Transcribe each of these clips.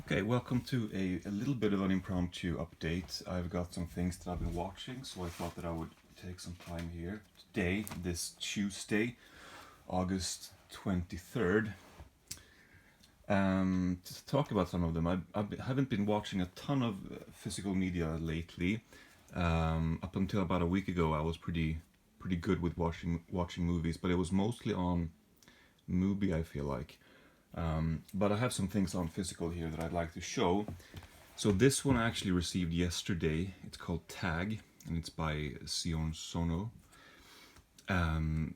Okay, welcome to a little bit of an impromptu update. I've got some things that I've been watching, so I thought that I would take some time here today, this Tuesday, August 23rd, to talk about some of them. Haven't been watching a ton of physical media lately. Up until about a week ago, I was pretty good with watching movies, but it was mostly on Mubi, I feel like. But I have some things on physical here that I'd like to show. So this one I actually received yesterday. It's called Tag, and it's by Sion Sono.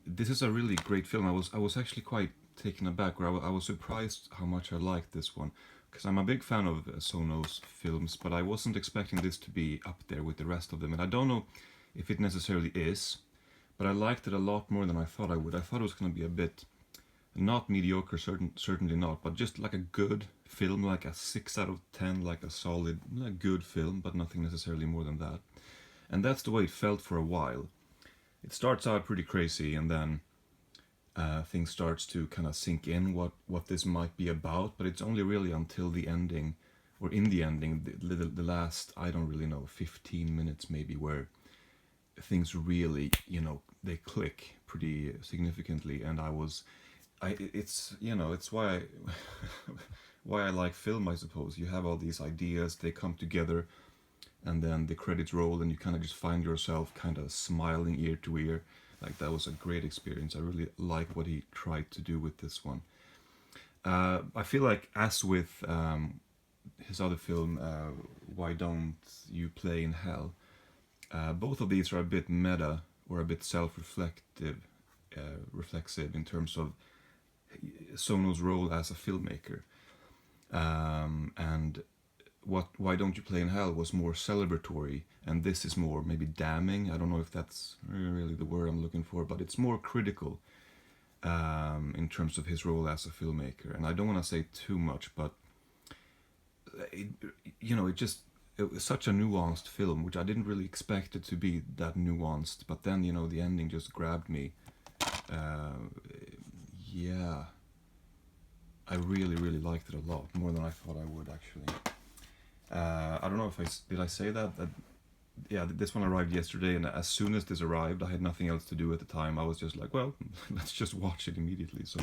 This is a really great film. I was actually quite taken aback, or I was surprised how much I liked this one, because I'm a big fan of Sono's films, but I wasn't expecting this to be up there with the rest of them. And I don't know if it necessarily is, but I liked it a lot more than I thought I would. I thought it was going to be a bit not mediocre, certainly not, but just like a good film, like a 6 out of 10, like a solid, good film, but nothing necessarily more than that. And that's the way it felt for a while. It starts out pretty crazy, and then things starts to kind of sink in what this might be about, but it's only really until the ending, or in the ending, the last, I don't really know, 15 minutes maybe, where things really, they click pretty significantly, and it's it's why I why I like film, I suppose. You have all these ideas, they come together, and then the credits roll, and you kind of just find yourself kind of smiling ear to ear. Like, that was a great experience. I really like what he tried to do with this one. I feel like, as with his other film, Why Don't You Play in Hell, both of these are a bit meta, or a bit self-reflective, reflexive in terms of Sono's role as a filmmaker. And Why Don't You Play in Hell was more celebratory, and this is more maybe damning. I don't know if that's really the word I'm looking for, but it's more critical in terms of his role as a filmmaker. And I don't want to say too much, but it was such a nuanced film, which I didn't really expect it to be that nuanced. But then, the ending just grabbed me. Yeah, I really, really liked it a lot, more than I thought I would, actually. I don't know if did I say that? Yeah, this one arrived yesterday, and as soon as this arrived, I had nothing else to do at the time. I was just like, well, let's just watch it immediately. So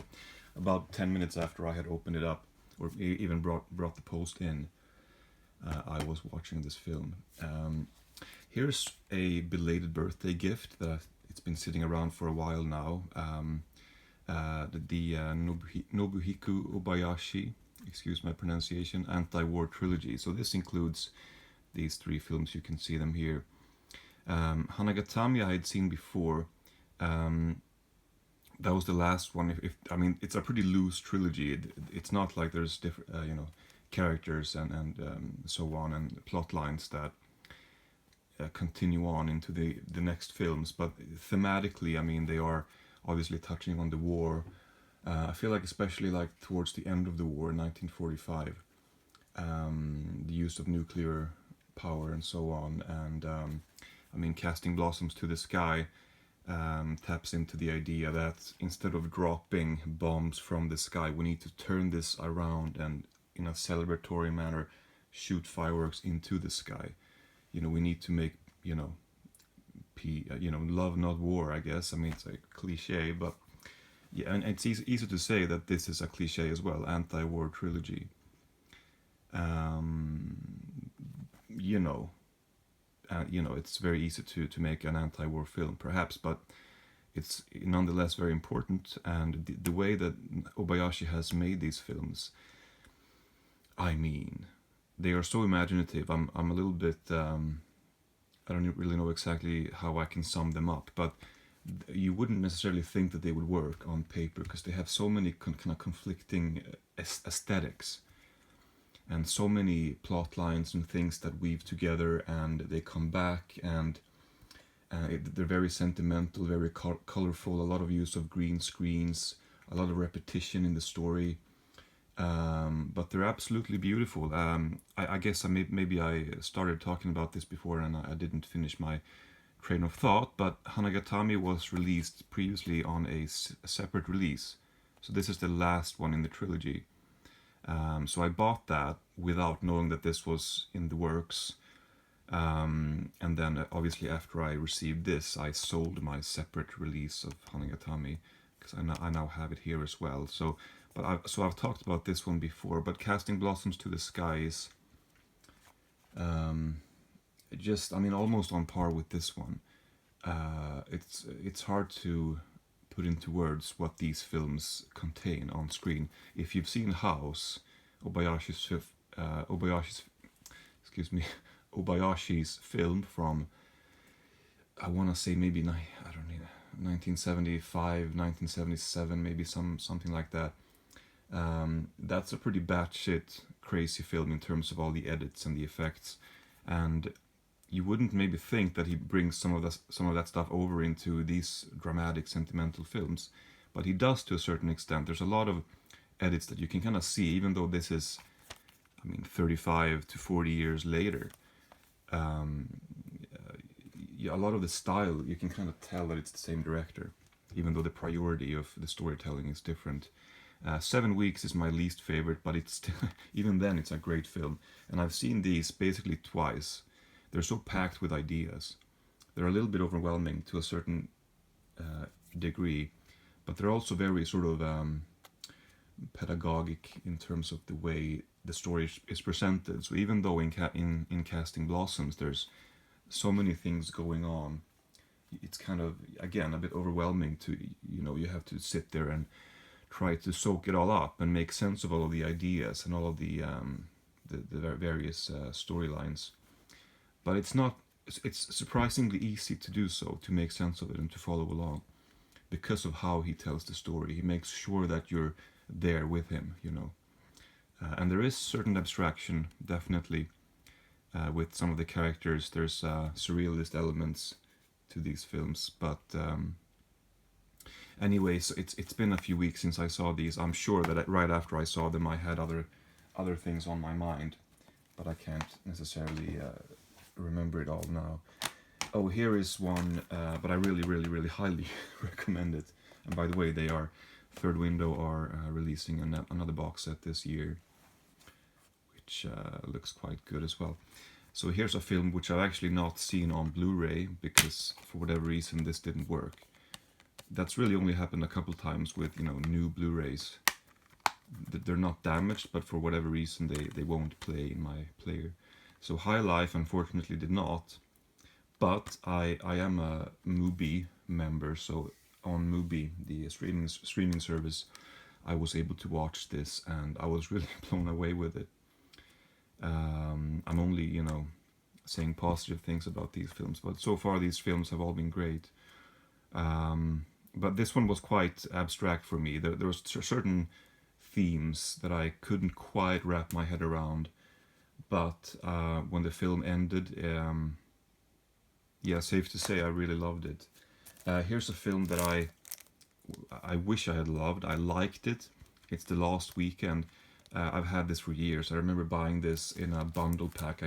about 10 minutes after I had opened it up, or even brought the post in, I was watching this film. Here's a belated birthday gift that it's been sitting around for a while now. The Nobuhiko Obayashi, excuse my pronunciation, anti-war trilogy. So this includes these 3 films. You can see them here. Hanagatami I had seen before. That was the last one. I mean, it's a pretty loose trilogy. It's not like there's different, characters and so on, and plot lines that continue on into the next films. But thematically, I mean, they are obviously touching on the war. I feel like, especially like towards the end of the war in 1945, the use of nuclear power and so on, and I mean, Casting Blossoms to the Sky taps into the idea that instead of dropping bombs from the sky, we need to turn this around and, in a celebratory manner, shoot fireworks into the sky. We need to make, love not war, I guess. I mean, it's a cliche, but yeah, and it's easy to say that this is a cliche as well, anti-war trilogy. It's very easy to make an anti-war film, perhaps, but it's nonetheless very important. And the way that Obayashi has made these films, I mean, they are so imaginative. I'm a little bit, I don't really know exactly how I can sum them up, but you wouldn't necessarily think that they would work on paper, because they have so many kind of conflicting aesthetics, and so many plot lines and things that weave together, and they come back, and they're very sentimental, very colorful, a lot of use of green screens, a lot of repetition in the story, but they're absolutely beautiful. I guess maybe I started talking about this before and I didn't finish my train of thought, but Hanagatami was released previously on a separate release, so this is the last one in the trilogy. So I bought that without knowing that this was in the works. And then obviously after I received this, I sold my separate release of Hanagatami because I now have it here as well. So, I've talked about this one before, but Casting Blossoms to the Skies, just I mean almost on par with this one. It's hard to put into words what these films contain on screen. If you've seen House, Obayashi's excuse me, Obayashi's film from, I want to say maybe I don't know, 1975, 1977, maybe something like that. That's a pretty batshit crazy film in terms of all the edits and the effects, and you wouldn't maybe think that he brings some of that stuff over into these dramatic, sentimental films, but he does to a certain extent. There's a lot of edits that you can kind of see, even though this is, I mean, 35 to 40 years later. Yeah, a lot of the style you can kind of tell that it's the same director, even though the priority of the storytelling is different. 7 Weeks is my least favorite, but it's still, even then it's a great film, and I've seen these basically twice. They're so packed with ideas. They're a little bit overwhelming to a certain degree, but they're also very sort of pedagogic in terms of the way the story is presented. So even though in Casting Blossoms there's so many things going on, it's kind of, again, a bit overwhelming to, you have to sit there and try to soak it all up and make sense of all of the ideas and all of the various storylines. But it's surprisingly easy to do so, to make sense of it and to follow along, because of how he tells the story. He makes sure that you're there with him, and there is certain abstraction, definitely, with some of the characters. There's surrealist elements to these films, but anyway, so it's been a few weeks since I saw these. I'm sure that right after I saw them, I had other things on my mind, but I can't necessarily remember it all now. Oh, here is one, but I really, really, really highly recommend it. And by the way, Third Window are releasing another box set this year, which looks quite good as well. So here's a film which I've actually not seen on Blu-ray, because for whatever reason this didn't work. That's really only happened a couple times with new Blu-rays. They're not damaged, but for whatever reason they won't play in my player. So High Life unfortunately did not, but I am a Mubi member, so on Mubi, the streaming service, I was able to watch this, and I was really blown away with it. I'm only saying positive things about these films, but so far these films have all been great. But this one was quite abstract for me. There was certain themes that I couldn't quite wrap my head around, but when the film ended, yeah, safe to say I really loved it. Here's a film that I wish I had loved. I liked it. It's The Last Weekend. I've had this for years. I remember buying this in a bundle pack.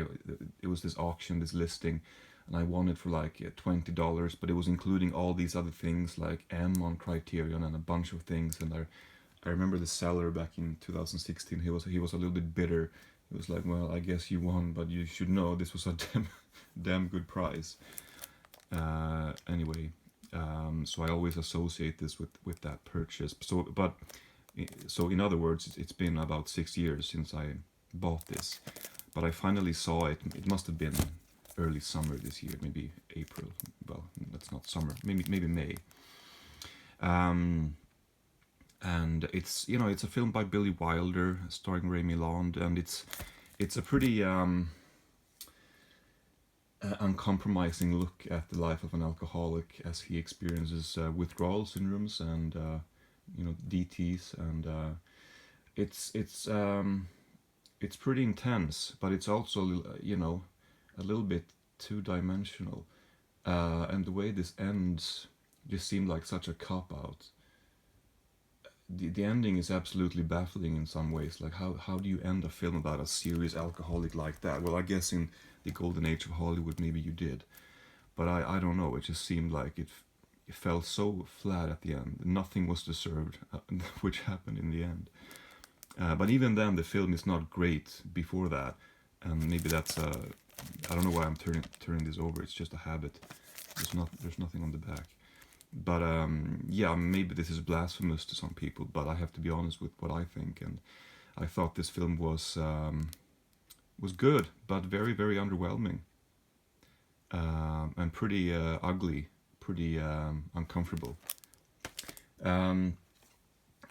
It was this auction, this listing, and I won it for like $20, but it was including all these other things like M on Criterion and a bunch of things. And I remember the seller back in 2016. He was a little bit bitter. It was like, well, I guess you won, but you should know this was a damn good prize. Anyway, so I always associate this with that purchase. So in other words, it's been about 6 years since I bought this, but I finally saw it. It must have been early summer this year, maybe April. Well, that's not summer. Maybe May. And it's it's a film by Billy Wilder starring Ray Milland, and it's a pretty uncompromising look at the life of an alcoholic as he experiences withdrawal syndromes and DTs, and it's pretty intense, but it's also a little bit two-dimensional, and the way this ends just seemed like such a cop-out. The ending is absolutely baffling in some ways. Like how do you end a film about a serious alcoholic like that? Well, I guess in the golden age of Hollywood maybe you did, but I don't know. It just seemed like it fell so flat at the end. Nothing was deserved, which happened in the end. But even then, the film is not great before that, and maybe that's I don't know why I'm turning this over. It's just a habit. There's nothing on the back. But yeah, maybe this is blasphemous to some people, but I have to be honest with what I think, and I thought this film was good, but very, very underwhelming, and pretty ugly, pretty uncomfortable.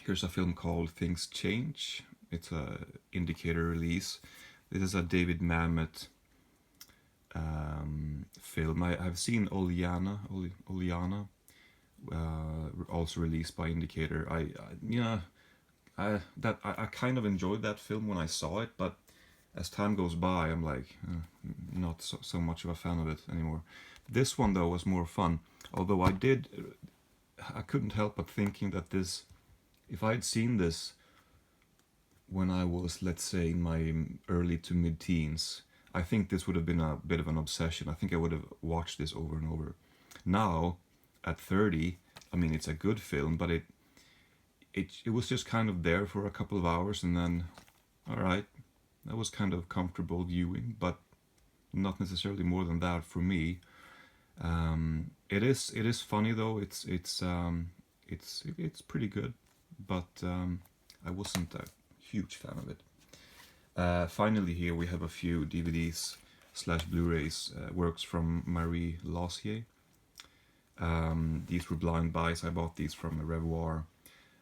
Here's a film called Things Change. It's a indicator release. This is a David Mamet film. I've seen Oleana, also released by Indicator. I kind of enjoyed that film when I saw it, but as time goes by, I'm like not so much of a fan of it anymore. This one though was more fun. Although I couldn't help but thinking that this, if I had seen this when I was, let's say, in my early to mid-teens, I think this would have been a bit of an obsession. I think I would have watched this over and over. Now, at 30, I mean, it's a good film, but it was just kind of there for a couple of hours, and then, all right, that was kind of comfortable viewing, but not necessarily more than that for me. It is funny though. It's pretty good, but I wasn't a huge fan of it. Finally, here we have a few DVDs / Blu-rays, works from Marie Losier. These were blind buys. I bought these from a Revoir,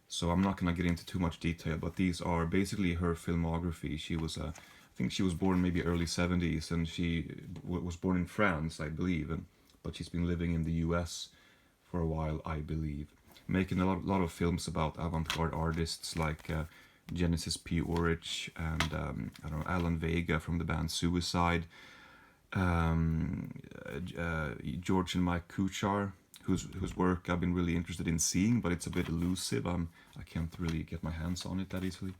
so I'm not gonna get into too much detail, but these are basically her filmography. I think she was born maybe early 70s, and she was born in France, I believe, but she's been living in the US for a while, I believe, making a lot of films about avant-garde artists like Genesis P. Orich and I don't know, Alan Vega from the band Suicide, George and Mike Kuchar, whose work I've been really interested in seeing, but it's a bit elusive. I can't really get my hands on it that easily.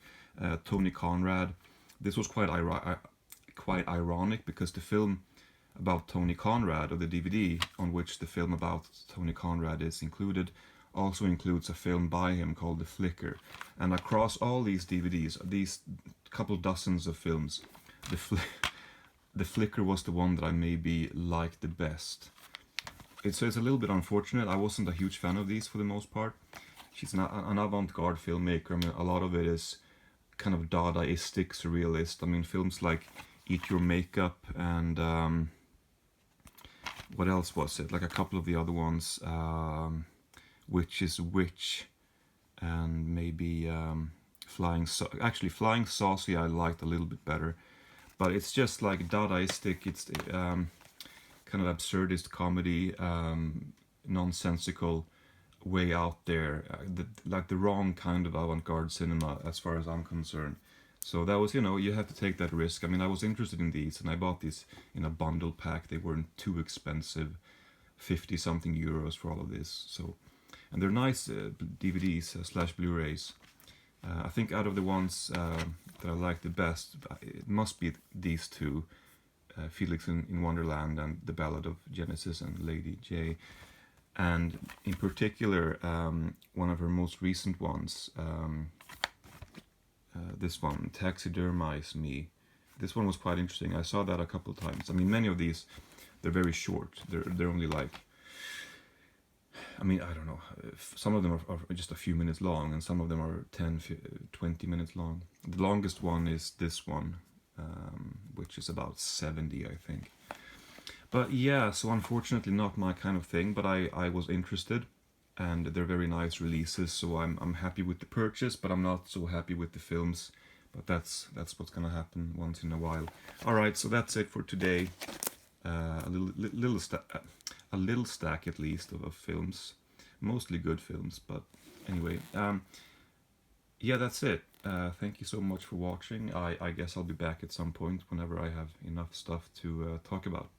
Tony Conrad. This was quite ironic because the film about Tony Conrad, or the DVD on which the film about Tony Conrad is included, also includes a film by him called The Flicker. And across all these DVDs, these couple dozens of films, The Flicker was the one that I maybe liked the best. So it's a little bit unfortunate. I wasn't a huge fan of these for the most part. She's an avant-garde filmmaker. I mean, a lot of it is kind of Dadaistic, surrealist. I mean, films like Eat Your Makeup and what else was it? Like a couple of the other ones, Witch is Witch, and maybe Flying Saucy I liked a little bit better. But it's just like Dadaistic. It's kind of absurdist comedy, nonsensical, way out there, like the wrong kind of avant-garde cinema as far as I'm concerned. So that was, you have to take that risk. I mean, I was interested in these, and I bought these in a bundle pack. They weren't too expensive, 50 something euros for all of this. So, and they're nice DVDs / Blu-rays. I think out of the ones that I like the best, it must be these two, Felix in Wonderland and The Ballad of Genesis and Lady J. And in particular, one of her most recent ones, this one, Taxidermize Me. This one was quite interesting. I saw that a couple of times. I mean, many of these, they're very short. They're only like, I mean, I don't know. Some of them are just a few minutes long, and some of them are 10, 20 minutes long. The longest one is this one, which is about 70, I think. But yeah, so unfortunately not my kind of thing, but I was interested, and they're very nice releases, so I'm happy with the purchase, but I'm not so happy with the films. But that's what's gonna happen once in a while. All right, so that's it for today. A little stack at least of films, mostly good films. But anyway, yeah, that's it. Thank you so much for watching. I guess I'll be back at some point whenever I have enough stuff to talk about.